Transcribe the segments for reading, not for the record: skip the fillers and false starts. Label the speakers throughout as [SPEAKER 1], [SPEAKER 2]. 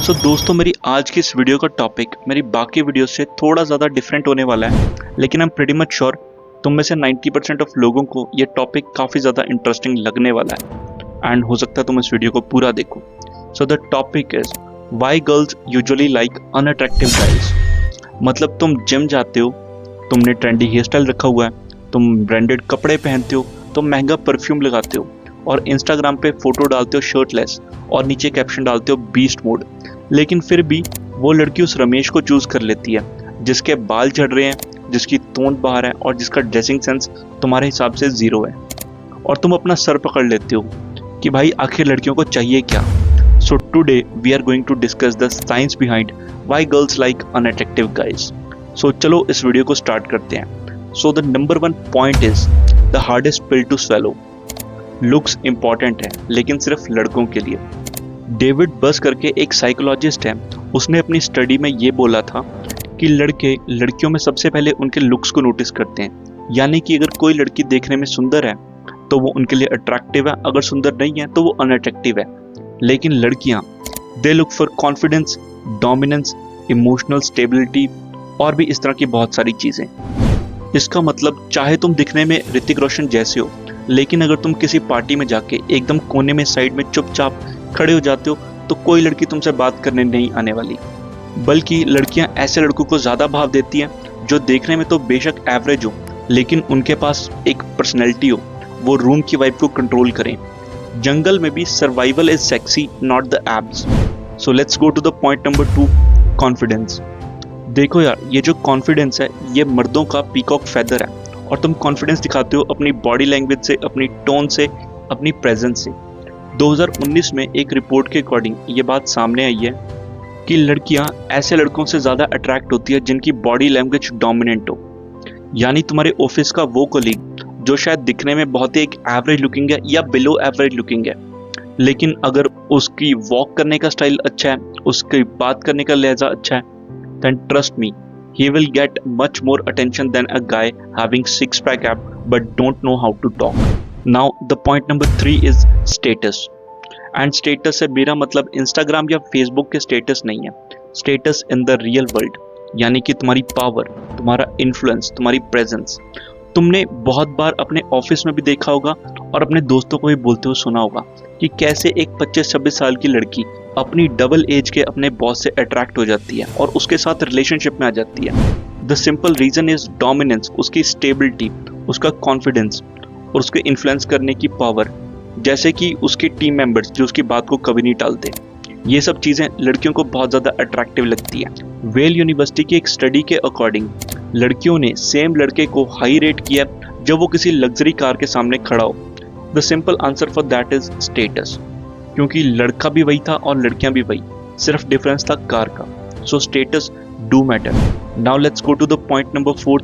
[SPEAKER 1] दोस्तों, मेरी आज की इस वीडियो का टॉपिक मेरी बाकी वीडियो से थोड़ा ज़्यादा डिफरेंट होने वाला है, लेकिन I am pretty much sure तुम में से 90% ऑफ लोगों को ये टॉपिक काफ़ी ज़्यादा इंटरेस्टिंग लगने वाला है एंड हो सकता है तुम इस वीडियो को पूरा देखो। So the topic is why girls usually like unattractive guys. मतलब तुम जिम जाते हो, तुमने ट्रेंडी हेयर स्टाइल रखा हुआ है, तुम ब्रांडेड कपड़े पहनते हो, तुम महंगा परफ्यूम लगाते हो और इंस्टाग्राम पे फोटो डालते हो शर्टलेस और नीचे कैप्शन डालते हो बीस्ट मोड, लेकिन फिर भी वो लड़की उस रमेश को चूज कर लेती है जिसके बाल झड़ रहे हैं, जिसकी तोंद बाहर है और जिसका ड्रेसिंग सेंस तुम्हारे हिसाब से जीरो है। और तुम अपना सर पकड़ लेते हो कि भाई आखिर लड़कियों को चाहिए क्या। So today we are going to discuss the science behind why girls like unattractive guys. So चलो इस वीडियो को स्टार्ट करते हैं। So the number 1 point is the hardest pill to swallow. Looks important है लेकिन सिर्फ लड़कों के लिए। डेविड बस करके एक साइकोलॉजिस्ट है, उसने अपनी स्टडी में ये बोला था कि लड़के लड़कियों में सबसे पहले उनके लुक्स को नोटिस करते हैं। यानी कि अगर कोई लड़की देखने में सुंदर है तो वो उनके लिए अट्रैक्टिव है, अगर सुंदर नहीं है तो वो अनअट्रैक्टिव है। लेकिन लड़कियां they look for confidence, dominance, emotional stability और भी इस तरह की बहुत सारी चीजें। इसका मतलब चाहे तुम दिखने में ऋतिक रोशन जैसे हो, लेकिन अगर तुम किसी पार्टी में जाके एकदम कोने में साइड में चुपचाप खड़े हो जाते हो तो कोई लड़की तुमसे बात करने नहीं आने वाली। बल्कि लड़कियां ऐसे लड़कों को ज्यादा भाव देती हैं जो देखने में तो बेशक एवरेज हो लेकिन उनके पास एक पर्सनैलिटी हो, वो रूम की वाइब को कंट्रोल करें। जंगल में भी survival is sexy, not the abs. So let's go to the point number 2, confidence. देखो यार, ये जो कॉन्फिडेंस है ये मर्दों का पीकॉक फेदर है और तुम कॉन्फिडेंस दिखाते हो अपनी बॉडी लैंग्वेज से, अपनी टोन से, अपनी प्रेजेंस से। 2019 में एक रिपोर्ट के अकॉर्डिंग ये बात सामने आई है कि लड़कियां ऐसे लड़कों से ज़्यादा अट्रैक्ट होती है जिनकी बॉडी लैंग्वेज डोमिनेंट हो। यानी तुम्हारे ऑफिस का वो कोलीग जो शायद दिखने में बहुत ही एक एवरेज लुकिंग है या बिलो एवरेज लुकिंग है, लेकिन अगर उसकी वॉक करने का स्टाइल अच्छा है, उसकी बात करने का लहजा अच्छा है, then trust me he will get much more attention than a guy having six-pack ab but don't know how to talk. Now the point number 3 is status. And status से मेरा मतलब Instagram या Facebook के status नहीं है, status in the real world, यानी कि तुम्हारी पावर, तुम्हारा इन्फ्लुएंस, तुम्हारी प्रेजेंस। तुमने बहुत बार अपने ऑफिस में भी देखा होगा और अपने दोस्तों को भी बोलते हुए सुना होगा कि कैसे एक 25-26 साल की लड़की अपनी डबल एज के अपने बॉस से अट्रैक्ट हो जाती है और उसके साथ रिलेशनशिप में आ जाती है। The simple reason is dominance, उसकी स्टेबिलिटी, उसका कॉन्फिडेंस और उसके इन्फ्लुएंस करने की पावर, जैसे कि उसके टीम मेंबर्स जो उसकी बात को कभी नहीं टालते। ये सब चीजें लड़कियों को बहुत ज्यादा अट्रैक्टिव लगती है। वेल यूनिवर्सिटी की एक स्टडी के अकॉर्डिंग लड़कियों ने सेम लड़के को हाई रेट किया जब वो किसी लग्जरी कार के सामने खड़ा हो। The simple answer for that is status, क्योंकि लड़का भी वही था और लड़कियां भी वही, सिर्फ डिफरेंस था कार का। So status do matter. Now let's go to the point number 4,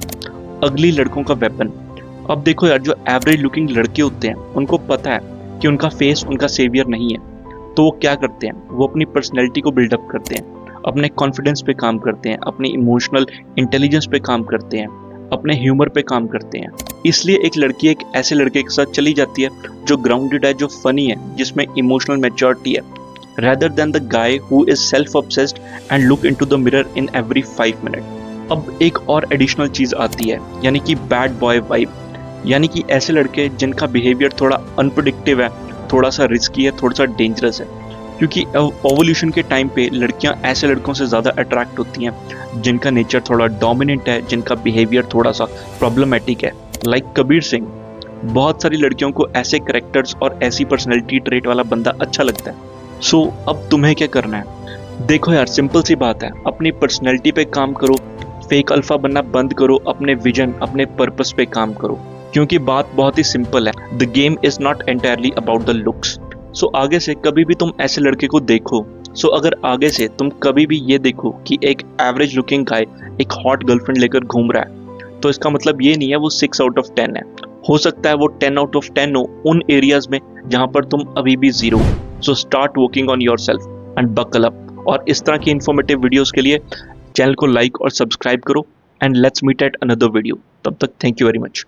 [SPEAKER 1] अगली लड़कों का वेपन। अब देखो यार, जो एवरेज लुकिंग लड़के होते हैं उनको पता है कि उनका फेस उनका सेवियर नहीं है, तो वो क्या करते हैं, वो अपनी पर्सनैलिटी को बिल्डअप करते हैं, अपने कॉन्फिडेंस पे काम करते हैं, अपनी इमोशनल इंटेलिजेंस पे काम करते हैं, अपने ह्यूमर पे काम करते हैं। इसलिए एक लड़की एक ऐसे लड़के के साथ चली जाती है जो ग्राउंडेड है, जो फनी है, जिसमें इमोशनल मैच्योरिटी है, rather than the guy who is self-obsessed and look into the mirror in every 5 minutes। अब एक और एडिशनल चीज आती है, यानी कि बैड बॉय वाइब, यानी कि ऐसे लड़के जिनका बिहेवियर थोड़ा अनप्रेडिक्टिव है, थोड़ा सा रिस्की है, थोड़ा सा डेंजरस है। क्योंकि एवोल्यूशन के टाइम पे लड़कियां ऐसे लड़कों से ज़्यादा अट्रैक्ट होती हैं जिनका नेचर थोड़ा डोमिनेंट है, जिनका बिहेवियर थोड़ा सा प्रॉब्लमेटिक है, लाइक कबीर सिंह। बहुत सारी लड़कियों को ऐसे करेक्टर्स और ऐसी पर्सनैलिटी ट्रेट वाला बंदा अच्छा लगता है। सो अब तुम्हें क्या करना है? देखो यार, सिंपल सी बात है, अपनी पर्सनैलिटी पे काम करो, फेक अल्फा बनना बंद करो, अपने विजन, अपने पर्पस पे काम करो, क्योंकि बात बहुत ही सिंपल है। The game is not entirely about the looks. So आगे से कभी भी तुम ऐसे लड़के को देखो, अगर आगे से तुम कभी भी ये देखो कि एक एवरेज लुकिंग गाय एक हॉट गर्लफ्रेंड लेकर घूम रहा है, तो इसका मतलब ये नहीं है वो 6 आउट ऑफ 10 है। हो सकता है वो 10 आउट ऑफ 10 हो उन एरियाज में जहां पर तुम अभी भी 0। So start working on yourself and buckle up. और इस तरह की इन्फॉर्मेटिव वीडियोस के लिए चैनल को लाइक और सब्सक्राइब करो and let's meet at another video. तब तक थैंक यू वेरी मच।